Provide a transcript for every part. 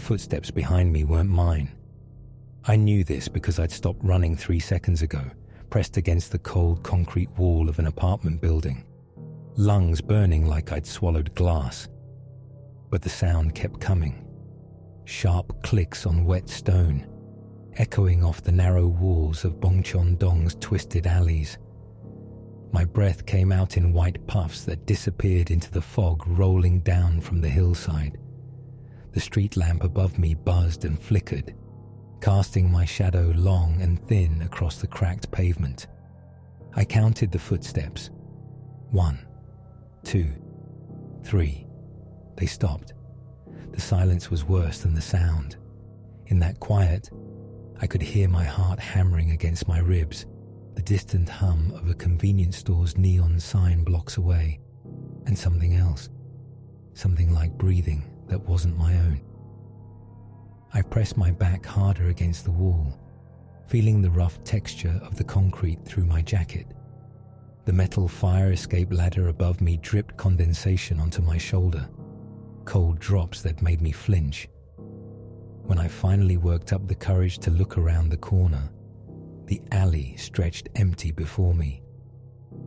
footsteps behind me weren't mine. I knew this because I'd stopped running 3 seconds ago, pressed against the cold concrete wall of an apartment building, lungs burning like I'd swallowed glass. But the sound kept coming. Sharp clicks on wet stone, echoing off the narrow walls of Bongcheon-dong's twisted alleys. My breath came out in white puffs that disappeared into the fog rolling down from the hillside. The street lamp above me buzzed and flickered, casting my shadow long and thin across the cracked pavement. I counted the footsteps. 1, 2, 3. They stopped. The silence was worse than the sound. In that quiet, I could hear my heart hammering against my ribs, the distant hum of a convenience store's neon sign blocks away, and something else, something like breathing that wasn't my own. I pressed my back harder against the wall, feeling the rough texture of the concrete through my jacket. The metal fire escape ladder above me dripped condensation onto my shoulder, cold drops that made me flinch. When I finally worked up the courage to look around the corner, the alley stretched empty before me.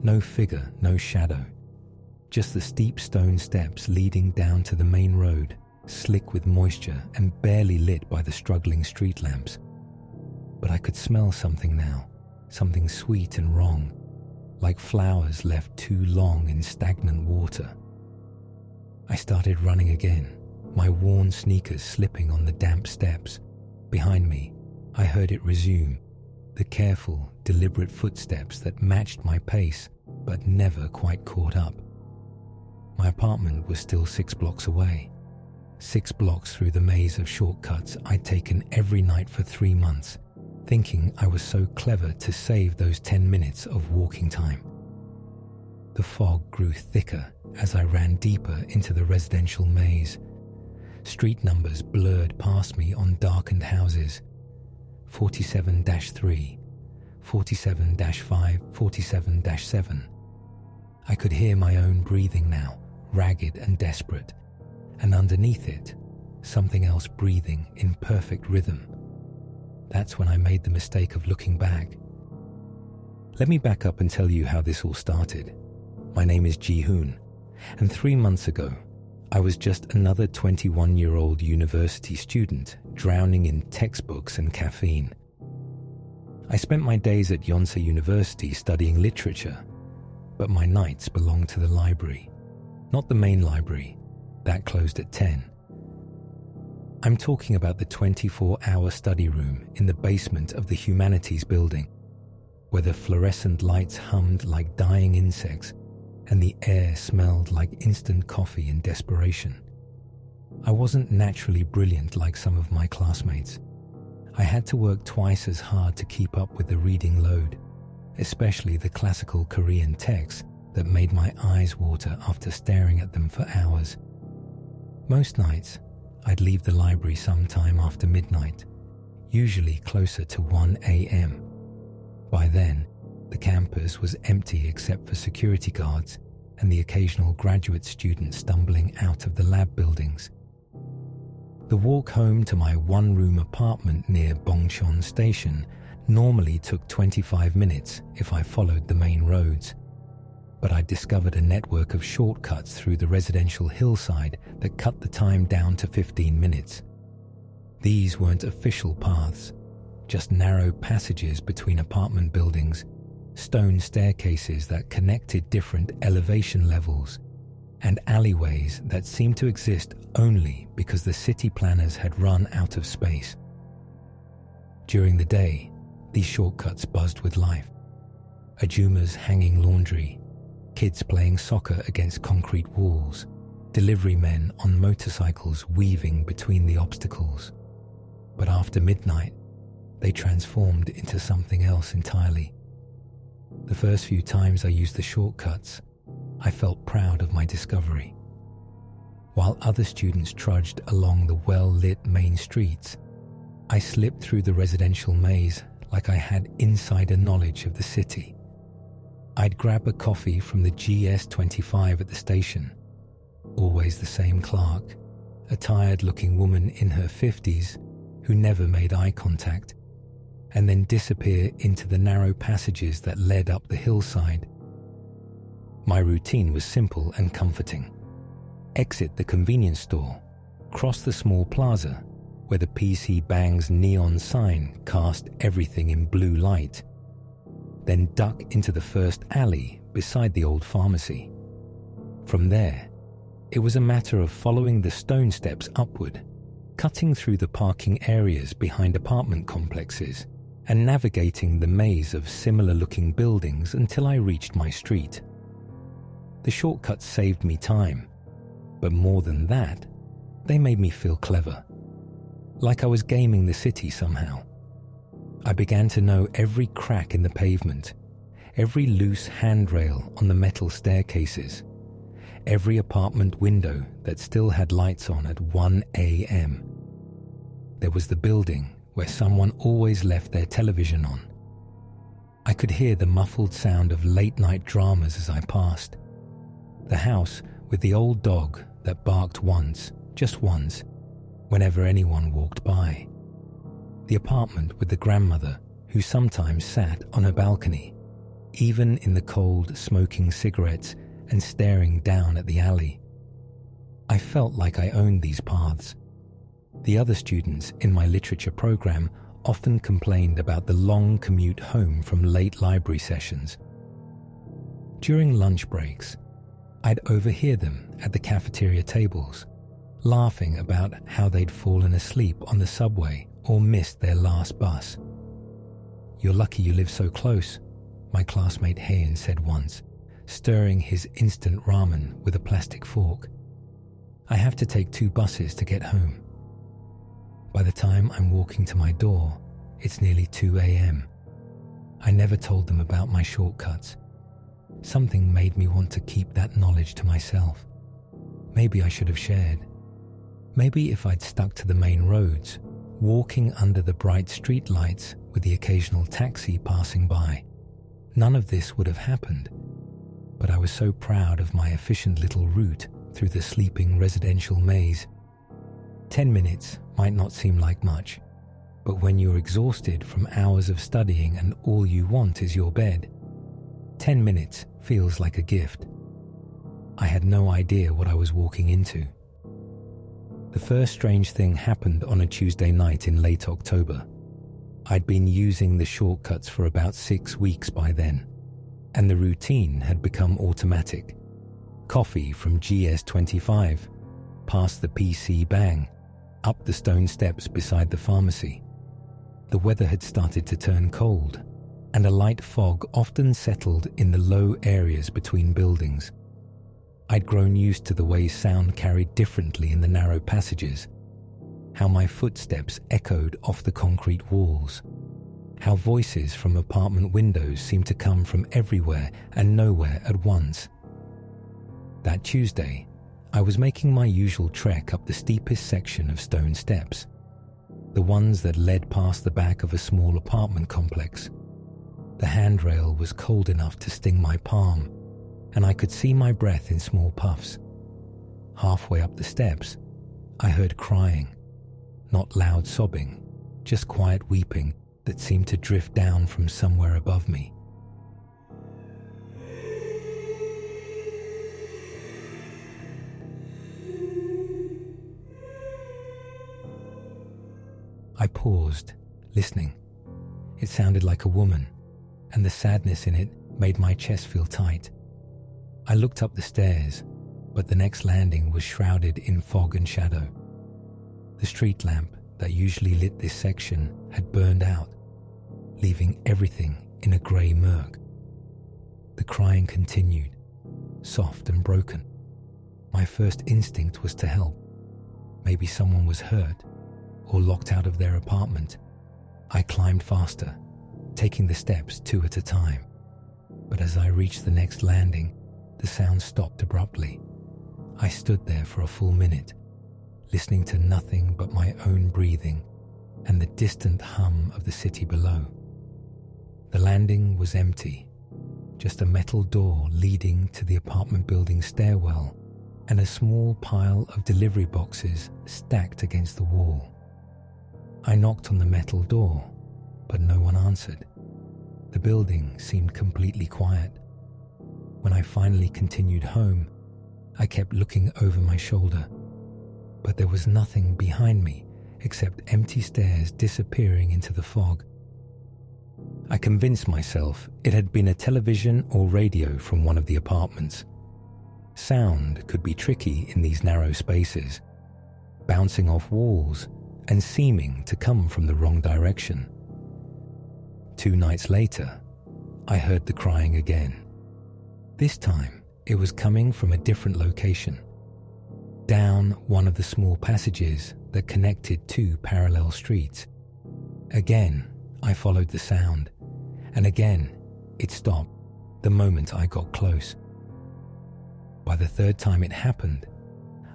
No figure, no shadow, just the steep stone steps leading down to the main road, slick with moisture and barely lit by the struggling street lamps. But I could smell something now, something sweet and wrong, like flowers left too long in stagnant water. I started running again, my worn sneakers slipping on the damp steps. Behind me, I heard it resume, the careful, deliberate footsteps that matched my pace but never quite caught up. My apartment was still 6 blocks away, 6 blocks through the maze of shortcuts I'd taken every night for 3 months, thinking I was so clever to save those 10 minutes of walking time. The fog grew thicker as I ran deeper into the residential maze. Street numbers blurred past me on darkened houses. 47-3, 47-5, 47-7. I could hear my own breathing now, ragged and desperate, and underneath it, something else breathing in perfect rhythm. That's when I made the mistake of looking back. Let me back up and tell you how this all started. My name is Ji-hoon, and 3 months ago, I was just another 21-year-old university student drowning in textbooks and caffeine. I spent my days at Yonsei University studying literature, but my nights belonged to the library, not the main library. That closed at 10. I'm talking about the 24-hour study room in the basement of the Humanities building, where the fluorescent lights hummed like dying insects and the air smelled like instant coffee in desperation. I wasn't naturally brilliant like some of my classmates. I had to work twice as hard to keep up with the reading load, especially the classical Korean texts that made my eyes water after staring at them for hours. Most nights, I'd leave the library sometime after midnight, usually closer to 1 a.m. By then, the campus was empty except for security guards and the occasional graduate student stumbling out of the lab buildings. The walk home to my one-room apartment near Bongcheon station normally took 25 minutes if I followed the main roads, but I discovered a network of shortcuts through the residential hillside that cut the time down to 15 minutes. These weren't official paths, just narrow passages between apartment buildings, stone staircases that connected different elevation levels, and alleyways that seemed to exist only because the city planners had run out of space. During the day, these shortcuts buzzed with life. Ajumas hanging laundry, kids playing soccer against concrete walls, delivery men on motorcycles weaving between the obstacles. But after midnight, they transformed into something else entirely. The first few times I used the shortcuts, I felt proud of my discovery. While other students trudged along the well-lit main streets, I slipped through the residential maze like I had insider knowledge of the city. I'd grab a coffee from the GS25 at the station, always the same clerk, a tired-looking woman in her 50s who never made eye contact, and then disappear into the narrow passages that led up the hillside. My routine was simple and comforting. Exit the convenience store, cross the small plaza where the PC Bang's neon sign cast everything in blue light, then duck into the first alley beside the old pharmacy. From there, it was a matter of following the stone steps upward, cutting through the parking areas behind apartment complexes, and navigating the maze of similar-looking buildings until I reached my street. The shortcuts saved me time, but more than that, they made me feel clever, like I was gaming the city somehow. I began to know every crack in the pavement, every loose handrail on the metal staircases, every apartment window that still had lights on at 1 a.m. There was the building where someone always left their television on. I could hear the muffled sound of late-night dramas as I passed. The house with the old dog that barked once, just once, whenever anyone walked by. The apartment with the grandmother who sometimes sat on her balcony, even in the cold, smoking cigarettes and staring down at the alley. I felt like I owned these paths. The other students in my literature program often complained about the long commute home from late library sessions. During lunch breaks, I'd overhear them at the cafeteria tables, laughing about how they'd fallen asleep on the subway or missed their last bus. "You're lucky you live so close," my classmate Hayan said once, stirring his instant ramen with a plastic fork. "I have to take 2 buses to get home. By the time I'm walking to my door, it's nearly 2 a.m. I never told them about my shortcuts. Something made me want to keep that knowledge to myself. Maybe I should have shared. Maybe if I'd stuck to the main roads, walking under the bright street lights with the occasional taxi passing by, none of this would have happened. But I was so proud of my efficient little route through the sleeping residential maze. 10 minutes might not seem like much, but when you're exhausted from hours of studying and all you want is your bed, 10 minutes feels like a gift. I had no idea what I was walking into. The first strange thing happened on a Tuesday night in late October. I'd been using the shortcuts for about 6 weeks by then, and the routine had become automatic. Coffee from GS25, past the PC Bang, up the stone steps beside the pharmacy. The weather had started to turn cold, and a light fog often settled in the low areas between buildings. I'd grown used to the way sound carried differently in the narrow passages, how my footsteps echoed off the concrete walls, how voices from apartment windows seemed to come from everywhere and nowhere at once. That Tuesday, I was making my usual trek up the steepest section of stone steps, the ones that led past the back of a small apartment complex. The handrail was cold enough to sting my palm, and I could see my breath in small puffs. Halfway up the steps, I heard crying, not loud sobbing, just quiet weeping that seemed to drift down from somewhere above me. I paused, listening. It sounded like a woman, and the sadness in it made my chest feel tight. I looked up the stairs, but the next landing was shrouded in fog and shadow. The street lamp that usually lit this section had burned out, leaving everything in a grey murk. The crying continued, soft and broken. My first instinct was to help. Maybe someone was hurt or locked out of their apartment. I climbed faster, taking the steps 2 at a time. But as I reached the next landing, the sound stopped abruptly. I stood there for a full minute, listening to nothing but my own breathing and the distant hum of the city below. The landing was empty, just a metal door leading to the apartment building stairwell and a small pile of delivery boxes stacked against the wall. I knocked on the metal door, but no one answered. The building seemed completely quiet. When I finally continued home, I kept looking over my shoulder, but there was nothing behind me except empty stairs disappearing into the fog. I convinced myself it had been a television or radio from one of the apartments. Sound could be tricky in these narrow spaces, bouncing off walls and seeming to come from the wrong direction. 2 nights later, I heard the crying again. This time, it was coming from a different location, down one of the small passages that connected 2 parallel streets. Again, I followed the sound, and again, it stopped the moment I got close. By the 3rd time it happened,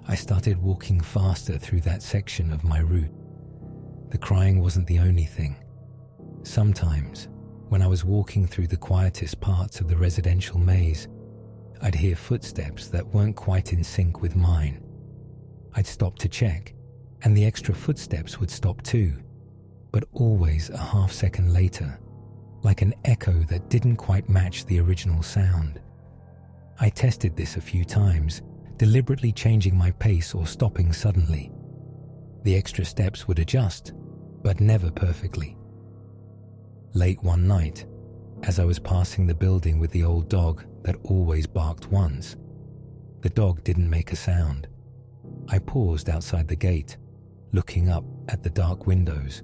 I started walking faster through that section of my route. The crying wasn't the only thing. Sometimes, when I was walking through the quietest parts of the residential maze, I'd hear footsteps that weren't quite in sync with mine. I'd stop to check, and the extra footsteps would stop too, but always a half-second later, like an echo that didn't quite match the original sound. I tested this a few times, deliberately changing my pace or stopping suddenly. The extra steps would adjust, but never perfectly. Late one night, as I was passing the building with the old dog that always barked once, the dog didn't make a sound. I paused outside the gate, looking up at the dark windows.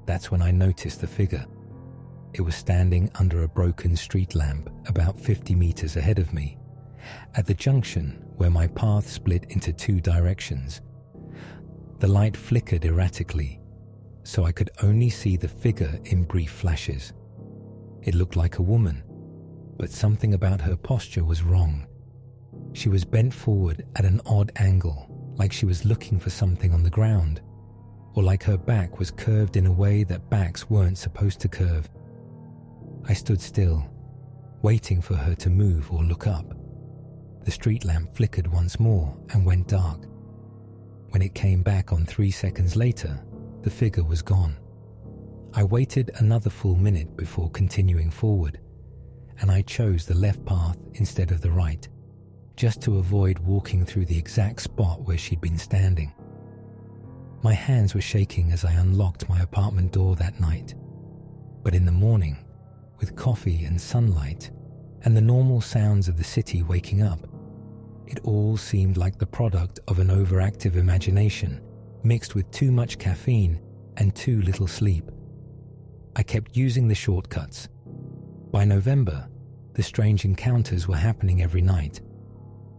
That's when I noticed the figure. It was standing under a broken street lamp about 50 meters ahead of me, at the junction where my path split into 2 directions. The light flickered erratically, so I could only see the figure in brief flashes. It looked like a woman, but something about her posture was wrong. She was bent forward at an odd angle, like she was looking for something on the ground, or like her back was curved in a way that backs weren't supposed to curve. I stood still, waiting for her to move or look up. The street lamp flickered once more and went dark. When it came back on 3 seconds later, the figure was gone. I waited another full minute before continuing forward, and I chose the left path instead of the right, just to avoid walking through the exact spot where she'd been standing. My hands were shaking as I unlocked my apartment door that night, but in the morning, with coffee and sunlight, and the normal sounds of the city waking up, it all seemed like the product of an overactive imagination mixed with too much caffeine and too little sleep. I kept using the shortcuts. By November, the strange encounters were happening every night.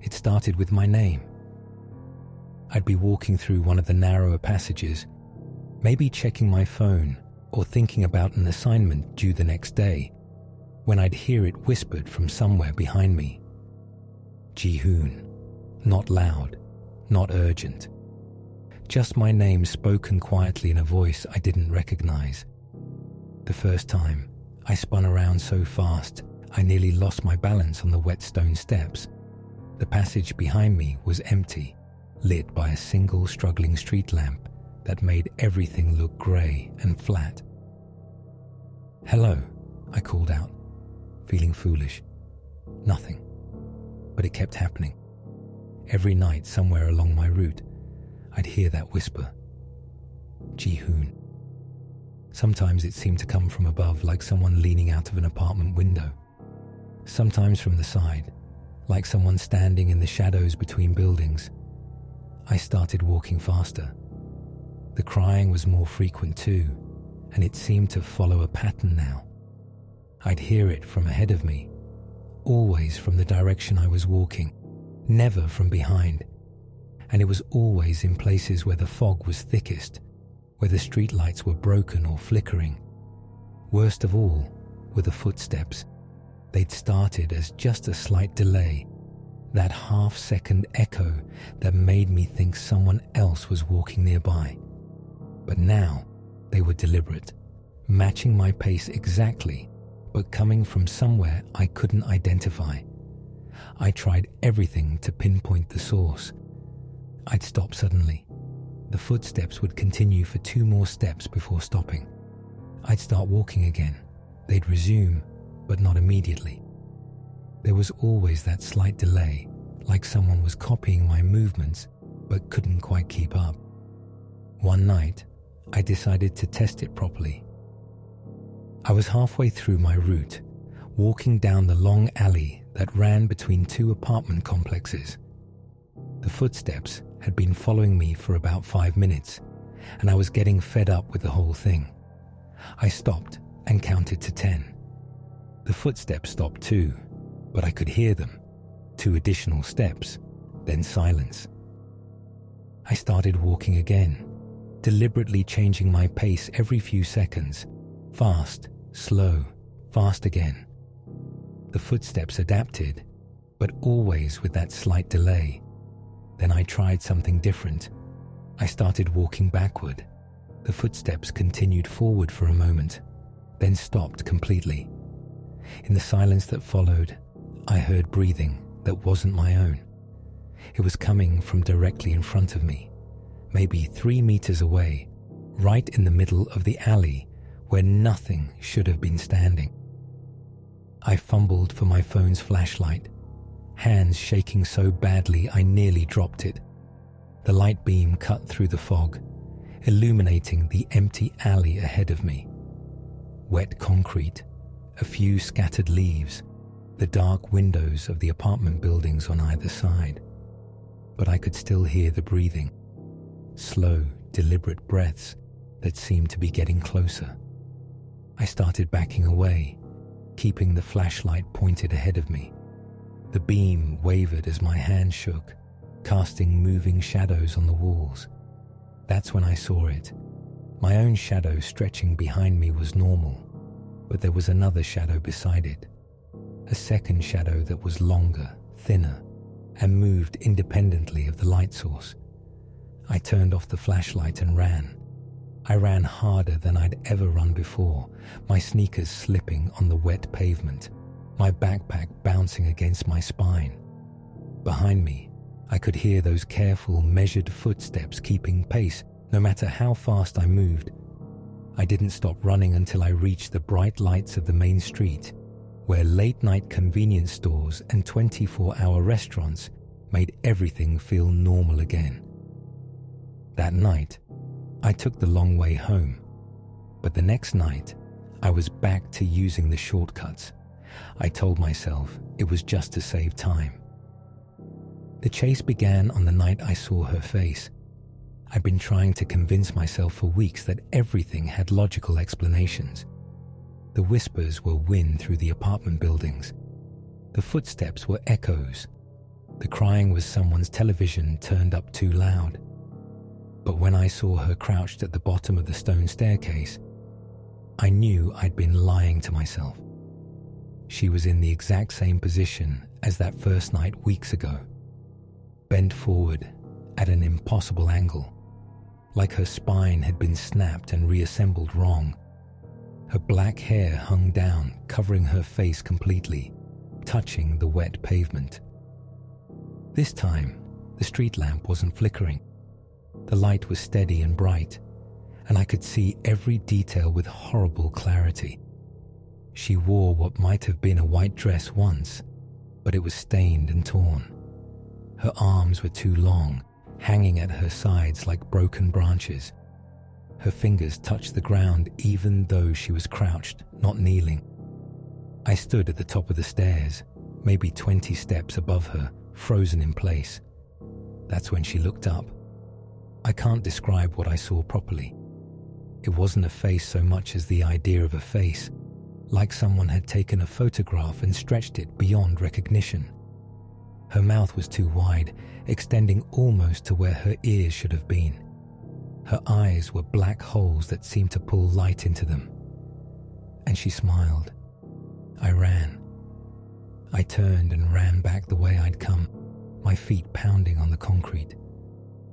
It started with my name. I'd be walking through one of the narrower passages, maybe checking my phone or thinking about an assignment due the next day, when I'd hear it whispered from somewhere behind me. Ji-hoon. Not loud, not urgent. Just my name spoken quietly in a voice I didn't recognize. The first time, I spun around so fast I nearly lost my balance on the wet stone steps. The passage behind me was empty, lit by a single struggling street lamp that made everything look grey and flat. "Hello," I called out, feeling foolish. Nothing. But it kept happening. Every night somewhere along my route, I'd hear that whisper. Ji-hoon. Sometimes it seemed to come from above, like someone leaning out of an apartment window. Sometimes from the side, like someone standing in the shadows between buildings. I started walking faster. The crying was more frequent too, and it seemed to follow a pattern now. I'd hear it from ahead of me, always from the direction I was walking, never from behind. And it was always in places where the fog was thickest, where the streetlights were broken or flickering. Worst of all were the footsteps. They'd started as just a slight delay, that half-second echo that made me think someone else was walking nearby. But now they were deliberate, matching my pace exactly, but coming from somewhere I couldn't identify. I tried everything to pinpoint the source. I'd stop suddenly. The footsteps would continue for 2 more steps before stopping. I'd start walking again. They'd resume, but not immediately. There was always that slight delay, like someone was copying my movements but couldn't quite keep up. One night, I decided to test it properly. I was halfway through my route, walking down the long alley that ran between 2 apartment complexes. The footsteps had been following me for about 5 minutes, and I was getting fed up with the whole thing. I stopped and counted to 10. The footsteps stopped too, but I could hear them. 2 additional steps, then silence. I started walking again, deliberately changing my pace every few seconds. Fast, slow, fast again. The footsteps adapted, but always with that slight delay. Then I tried something different. I started walking backward. The footsteps continued forward for a moment, then stopped completely. In the silence that followed, I heard breathing that wasn't my own. It was coming from directly in front of me, maybe 3 meters away, right in the middle of the alley where nothing should have been standing. I fumbled for my phone's flashlight, hands shaking so badly I nearly dropped it. The light beam cut through the fog, illuminating the empty alley ahead of me. Wet concrete, a few scattered leaves, the dark windows of the apartment buildings on either side. But I could still hear the breathing, slow, deliberate breaths that seemed to be getting closer. I started backing away, keeping the flashlight pointed ahead of me. The beam wavered as my hand shook, casting moving shadows on the walls. That's when I saw it. My own shadow stretching behind me was normal, but there was another shadow beside it. A second shadow that was longer, thinner, and moved independently of the light source. I turned off the flashlight and ran. I ran harder than I'd ever run before, my sneakers slipping on the wet pavement, my backpack bouncing against my spine. Behind me, I could hear those careful, measured footsteps keeping pace no matter how fast I moved. I didn't stop running until I reached the bright lights of the main street, where late-night convenience stores and 24-hour restaurants made everything feel normal again. That night, I took the long way home, but the next night, I was back to using the shortcuts. I told myself it was just to save time. The chase began on the night I saw her face. I'd been trying to convince myself for weeks that everything had logical explanations. The whispers were wind through the apartment buildings. The footsteps were echoes. The crying was someone's television turned up too loud. But when I saw her crouched at the bottom of the stone staircase, I knew I'd been lying to myself. She was in the exact same position as that first night weeks ago, bent forward at an impossible angle, like her spine had been snapped and reassembled wrong. Her black hair hung down, covering her face completely, touching the wet pavement. This time, the street lamp wasn't flickering. The light was steady and bright, and I could see every detail with horrible clarity. She wore what might have been a white dress once, but it was stained and torn. Her arms were too long, hanging at her sides like broken branches. Her fingers touched the ground even though she was crouched, not kneeling. I stood at the top of the stairs, maybe 20 steps above her, frozen in place. That's when she looked up. I can't describe what I saw properly. It wasn't a face so much as the idea of a face, like someone had taken a photograph and stretched it beyond recognition. Her mouth was too wide, extending almost to where her ears should have been. Her eyes were black holes that seemed to pull light into them. And she smiled. I ran. I turned and ran back the way I'd come, my feet pounding on the concrete.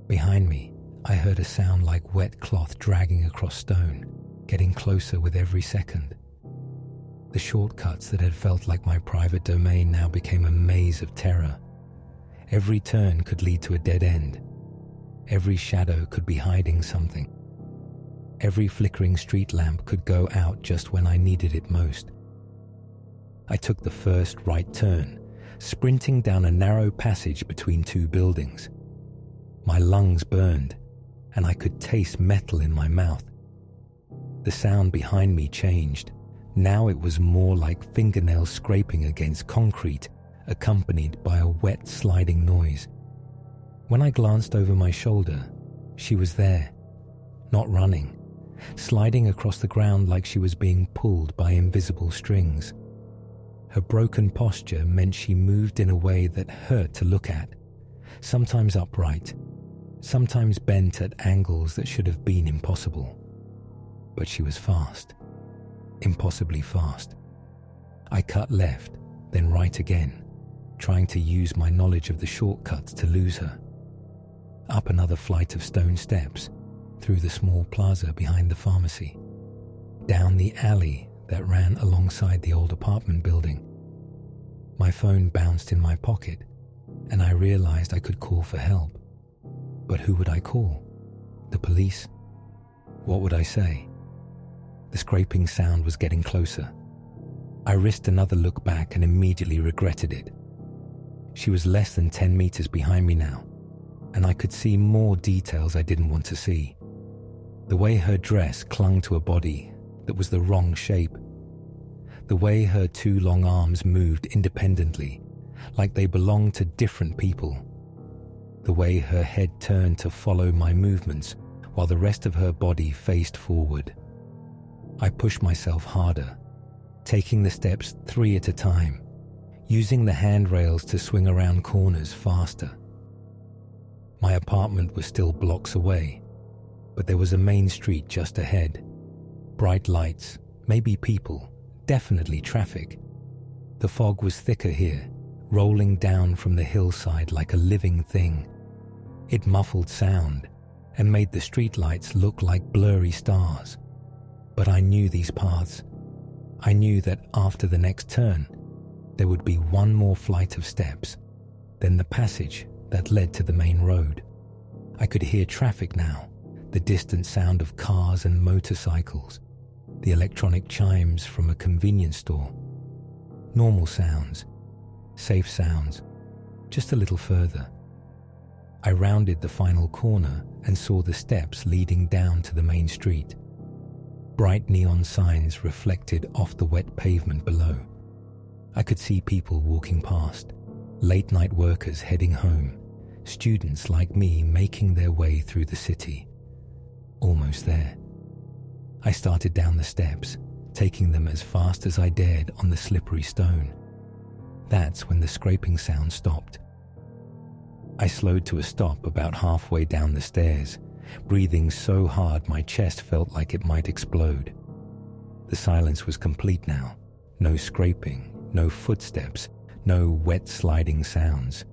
Behind me, I heard a sound like wet cloth dragging across stone, getting closer with every second. The shortcuts that had felt like my private domain now became a maze of terror. Every turn could lead to a dead end. Every shadow could be hiding something. Every flickering street lamp could go out just when I needed it most. I took the first right turn, sprinting down a narrow passage between two buildings. My lungs burned, and I could taste metal in my mouth. The sound behind me changed. Now it was more like fingernails scraping against concrete, accompanied by a wet sliding noise. When I glanced over my shoulder, she was there, not running, sliding across the ground like she was being pulled by invisible strings. Her broken posture meant she moved in a way that hurt to look at, sometimes upright, sometimes bent at angles that should have been impossible. But she was fast, impossibly fast. I cut left, then right again, trying to use my knowledge of the shortcuts to lose her. Up another flight of stone steps, through the small plaza behind the pharmacy, down the alley that ran alongside the old apartment building. My phone bounced in my pocket, and I realized I could call for help. But who would I call? The police? What would I say? The scraping sound was getting closer. I risked another look back and immediately regretted it. She was less than 10 meters behind me now, and I could see more details I didn't want to see. The way her dress clung to a body that was the wrong shape. The way her two long arms moved independently, like they belonged to different people. The way her head turned to follow my movements while the rest of her body faced forward. I pushed myself harder, taking the steps 3 at a time, using the handrails to swing around corners faster. My apartment was still blocks away, but there was a main street just ahead. Bright lights, maybe people, definitely traffic. The fog was thicker here, rolling down from the hillside like a living thing. It muffled sound and made the streetlights look like blurry stars. But I knew these paths. I knew that after the next turn, there would be one more flight of steps, then the passage that led to the main road. I could hear traffic now, the distant sound of cars and motorcycles, the electronic chimes from a convenience store. Normal sounds, safe sounds, just a little further. I rounded the final corner and saw the steps leading down to the main street. Bright neon signs reflected off the wet pavement below. I could see people walking past, late-night workers heading home, students like me making their way through the city. Almost there. I started down the steps, taking them as fast as I dared on the slippery stone. That's when the scraping sound stopped. I slowed to a stop about halfway down the stairs, breathing so hard my chest felt like it might explode. The silence was complete now. No scraping, no footsteps, no wet sliding sounds.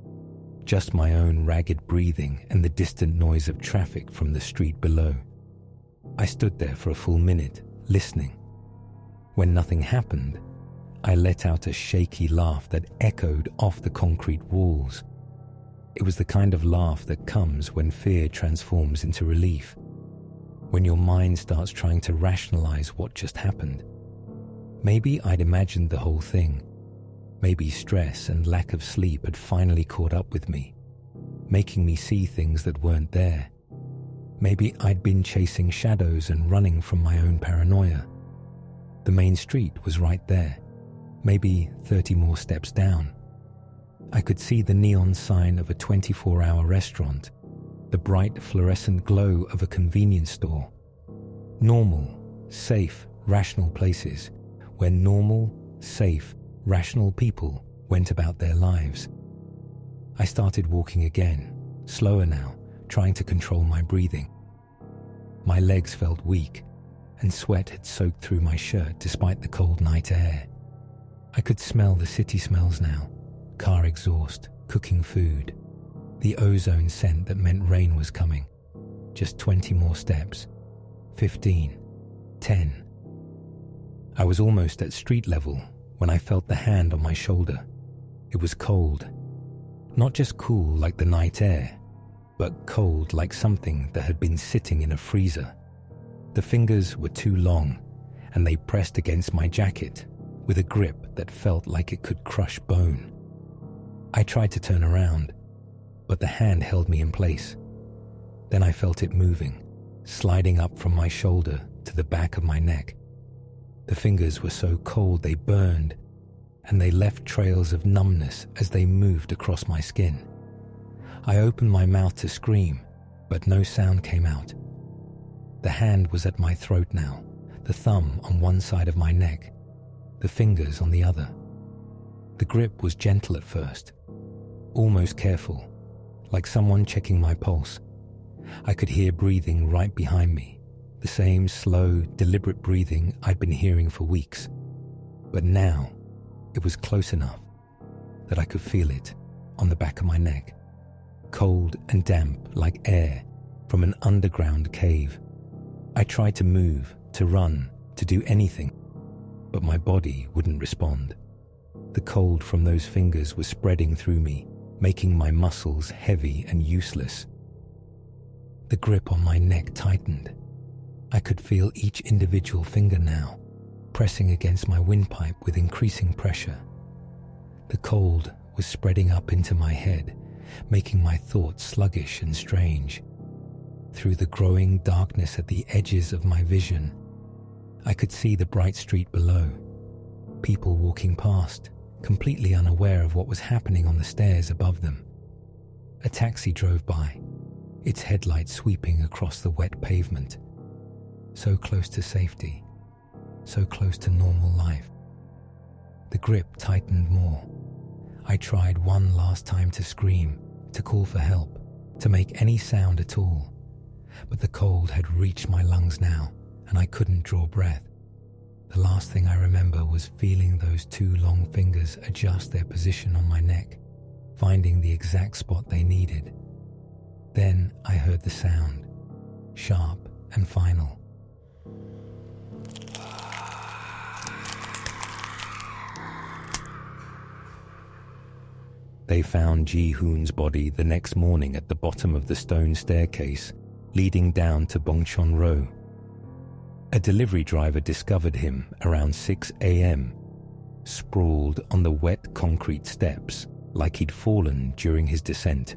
Just my own ragged breathing and the distant noise of traffic from the street below. I stood there for a full minute, listening. When nothing happened, I let out a shaky laugh that echoed off the concrete walls. It was the kind of laugh that comes when fear transforms into relief, when your mind starts trying to rationalize what just happened. Maybe I'd imagined the whole thing. Maybe stress and lack of sleep had finally caught up with me, making me see things that weren't there. Maybe I'd been chasing shadows and running from my own paranoia. The main street was right there, maybe 30 more steps down. I could see the neon sign of a 24-hour restaurant, the bright fluorescent glow of a convenience store. Normal, safe, rational places where normal, safe, rational people went about their lives. I started walking again, slower now, trying to control my breathing. My legs felt weak, and sweat had soaked through my shirt despite the cold night air. I could smell the city smells now. Car exhaust, cooking food, the ozone scent that meant rain was coming. Just 20 more steps, 15, 10. I was almost at street level when I felt the hand on my shoulder. It was cold. Not just cool like the night air, but cold like something that had been sitting in a freezer. The fingers were too long, and they pressed against my jacket with a grip that felt like it could crush bone. I tried to turn around, but the hand held me in place. Then I felt it moving, sliding up from my shoulder to the back of my neck. The fingers were so cold they burned, and they left trails of numbness as they moved across my skin. I opened my mouth to scream, but no sound came out. The hand was at my throat now, the thumb on one side of my neck, the fingers on the other. The grip was gentle at first, almost careful, like someone checking my pulse. I could hear breathing right behind me, the same slow, deliberate breathing I'd been hearing for weeks. But now, it was close enough that I could feel it on the back of my neck, cold and damp like air from an underground cave. I tried to move, to run, to do anything, but my body wouldn't respond. The cold from those fingers was spreading through me, making my muscles heavy and useless. The grip on my neck tightened. I could feel each individual finger now, pressing against my windpipe with increasing pressure. The cold was spreading up into my head, making my thoughts sluggish and strange. Through the growing darkness at the edges of my vision, I could see the bright street below, people walking past, completely unaware of what was happening on the stairs above them. A taxi drove by, its headlights sweeping across the wet pavement. So close to safety, so close to normal life. The grip tightened more. I tried one last time to scream, to call for help, to make any sound at all. But the cold had reached my lungs now, and I couldn't draw breath. The last thing I remember was feeling those two long fingers adjust their position on my neck, finding the exact spot they needed. Then I heard the sound, sharp and final. They found Ji-hoon's body the next morning at the bottom of the stone staircase leading down to Bongcheon Row. A delivery driver discovered him around 6 a.m., sprawled on the wet concrete steps like he'd fallen during his descent.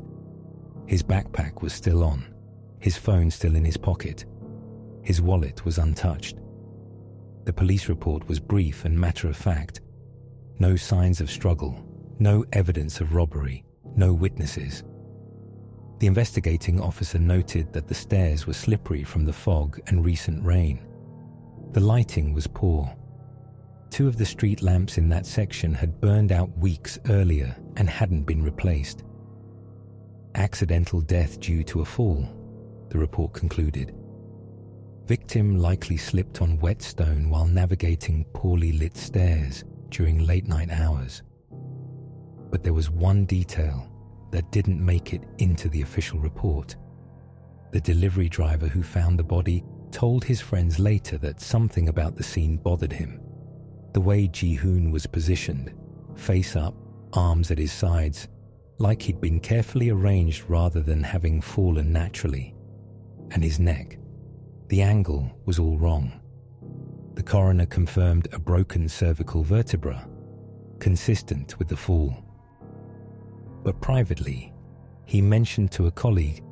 His backpack was still on, his phone still in his pocket. His wallet was untouched. The police report was brief and matter-of-fact. No signs of struggle, no evidence of robbery, no witnesses. The investigating officer noted that the stairs were slippery from the fog and recent rain. The lighting was poor. 2 of the street lamps in that section had burned out weeks earlier and hadn't been replaced. Accidental death due to a fall, the report concluded. Victim likely slipped on wet stone while navigating poorly lit stairs during late-night hours. But there was one detail that didn't make it into the official report. The delivery driver who found the body told his friends later that something about the scene bothered him. The way Ji-hoon was positioned, face up, arms at his sides, like he'd been carefully arranged rather than having fallen naturally. And his neck. The angle was all wrong. The coroner confirmed a broken cervical vertebra, consistent with the fall. But privately, he mentioned to a colleague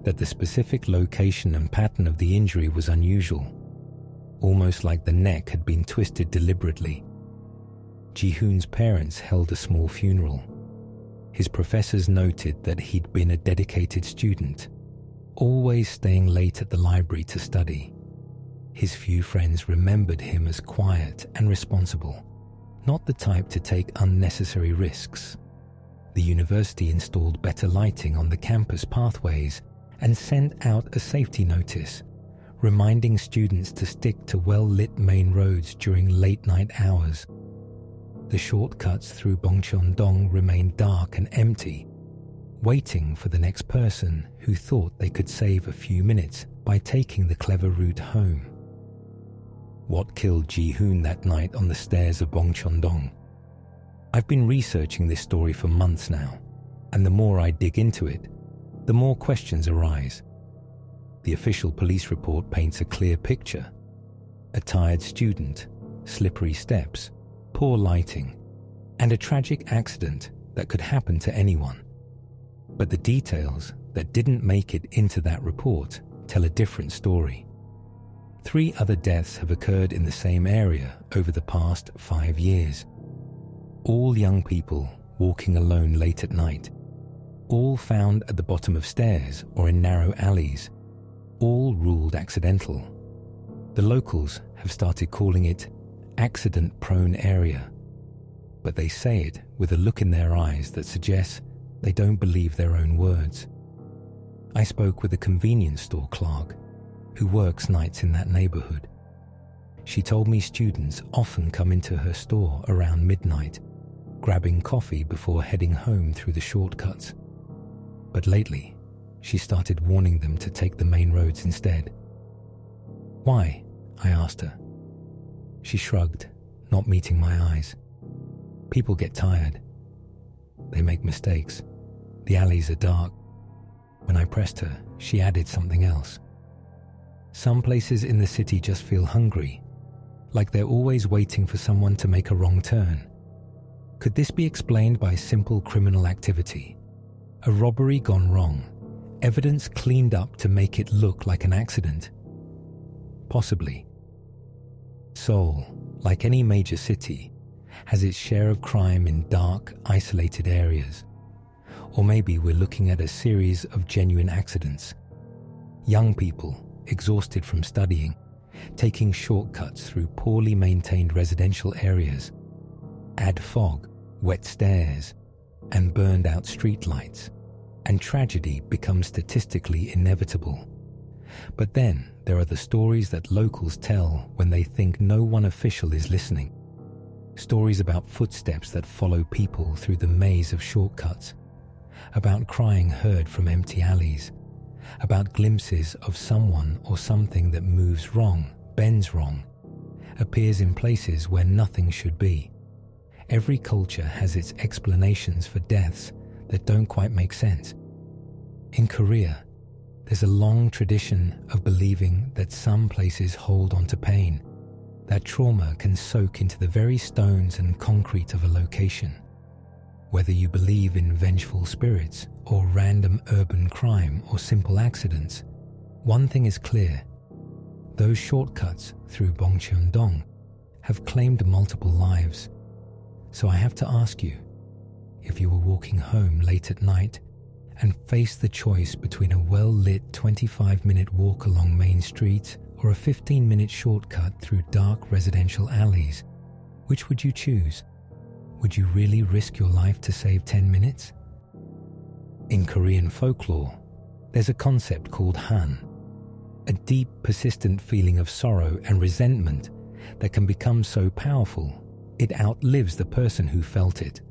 that the specific location and pattern of the injury was unusual, almost like the neck had been twisted deliberately. Ji-hoon's parents held a small funeral. His professors noted that he'd been a dedicated student, always staying late at the library to study. His few friends remembered him as quiet and responsible, not the type to take unnecessary risks. The university installed better lighting on the campus pathways and sent out a safety notice, reminding students to stick to well-lit main roads during late-night hours. The shortcuts through Bongcheon remained dark and empty, waiting for the next person who thought they could save a few minutes by taking the clever route home. What killed Ji-hoon that night on the stairs of Bongcheon? I've been researching this story for months now, and the more I dig into it, the more questions arise. The official police report paints a clear picture. A tired student, slippery steps, poor lighting, and a tragic accident that could happen to anyone. But the details that didn't make it into that report tell a different story. 3 other deaths have occurred in the same area over the past 5 years. All young people walking alone late at night. All found at the bottom of stairs or in narrow alleys. All ruled accidental. The locals have started calling it accident-prone area, but they say it with a look in their eyes that suggests they don't believe their own words. I spoke with a convenience store clerk who works nights in that neighborhood. She told me students often come into her store around midnight, grabbing coffee before heading home through the shortcuts. But lately, she started warning them to take the main roads instead. Why? I asked her. She shrugged, not meeting my eyes. People get tired. They make mistakes. The alleys are dark. When I pressed her, she added something else. Some places in the city just feel hungry, like they're always waiting for someone to make a wrong turn. Could this be explained by simple criminal activity? A robbery gone wrong, evidence cleaned up to make it look like an accident? Possibly. Seoul, like any major city, has its share of crime in dark, isolated areas. Or maybe we're looking at a series of genuine accidents. Young people, exhausted from studying, taking shortcuts through poorly maintained residential areas. Add fog, wet stairs, and burned out streetlights, and tragedy becomes statistically inevitable. But then there are the stories that locals tell when they think no one official is listening. Stories about footsteps that follow people through the maze of shortcuts, about crying heard from empty alleys, about glimpses of someone or something that moves wrong, bends wrong, appears in places where nothing should be. Every culture has its explanations for deaths that don't quite make sense. In Korea, there's a long tradition of believing that some places hold on to pain, that trauma can soak into the very stones and concrete of a location. Whether you believe in vengeful spirits or random urban crime or simple accidents, one thing is clear. Those shortcuts through Bongcheon have claimed multiple lives. So I have to ask you, if you were walking home late at night and faced the choice between a well-lit 25-minute walk along main streets or a 15-minute shortcut through dark residential alleys, which would you choose? Would you really risk your life to save 10 minutes? In Korean folklore, there's a concept called han, a deep, persistent feeling of sorrow and resentment that can become so powerful it outlives the person who felt it.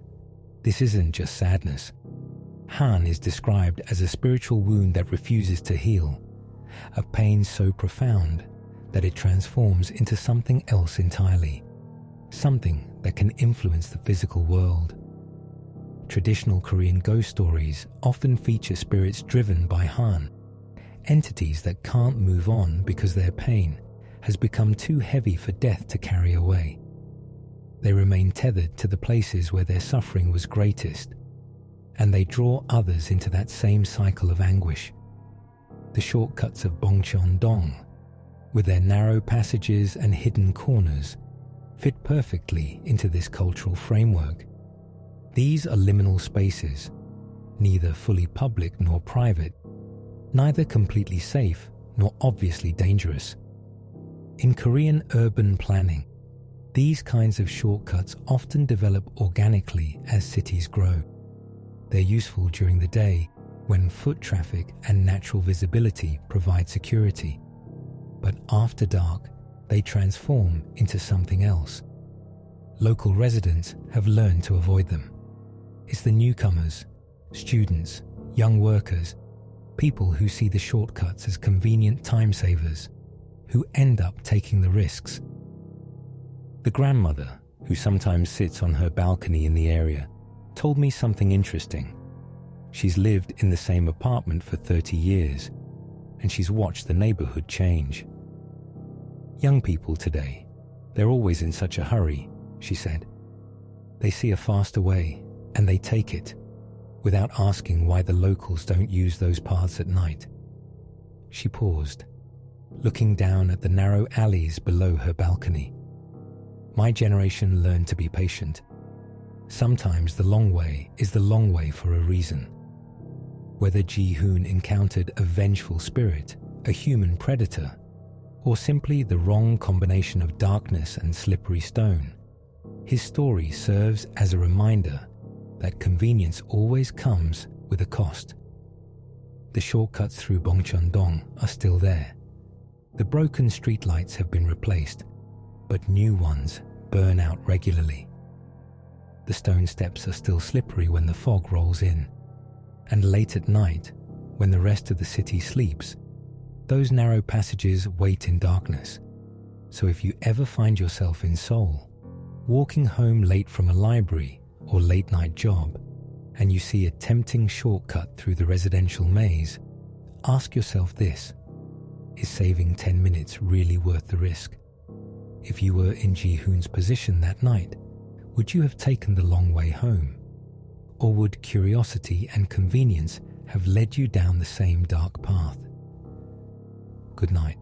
This isn't just sadness. Han is described as a spiritual wound that refuses to heal, a pain so profound that it transforms into something else entirely, something that can influence the physical world. Traditional Korean ghost stories often feature spirits driven by Han, entities that can't move on because their pain has become too heavy for death to carry away. They remain tethered to the places where their suffering was greatest, and they draw others into that same cycle of anguish. The shortcuts of Bongcheon, with their narrow passages and hidden corners, fit perfectly into this cultural framework. These are liminal spaces, neither fully public nor private, neither completely safe nor obviously dangerous. In Korean urban planning, these kinds of shortcuts often develop organically as cities grow. They're useful during the day when foot traffic and natural visibility provide security. But after dark, they transform into something else. Local residents have learned to avoid them. It's the newcomers, students, young workers, people who see the shortcuts as convenient time savers, who end up taking the risks, The grandmother, who sometimes sits on her balcony in the area, told me something interesting. She's lived in the same apartment for 30 years, and she's watched the neighborhood change. Young people today, they're always in such a hurry, she said. They see a faster way, and they take it, without asking why the locals don't use those paths at night. She paused, looking down at the narrow alleys below her balcony. My generation learned to be patient. Sometimes the long way is the long way for a reason. Whether Ji-hoon encountered a vengeful spirit, a human predator, or simply the wrong combination of darkness and slippery stone, his story serves as a reminder that convenience always comes with a cost. The shortcuts through Bongcheon are still there. The broken streetlights have been replaced, but new ones burn out regularly. The stone steps are still slippery when the fog rolls in, and late at night, when the rest of the city sleeps, those narrow passages wait in darkness. So if you ever find yourself in Seoul, walking home late from a library or late-night job, and you see a tempting shortcut through the residential maze, ask yourself this: is saving 10 minutes really worth the risk? If you were in Ji-hoon's position that night, would you have taken the long way home? Or would curiosity and convenience have led you down the same dark path? Good night.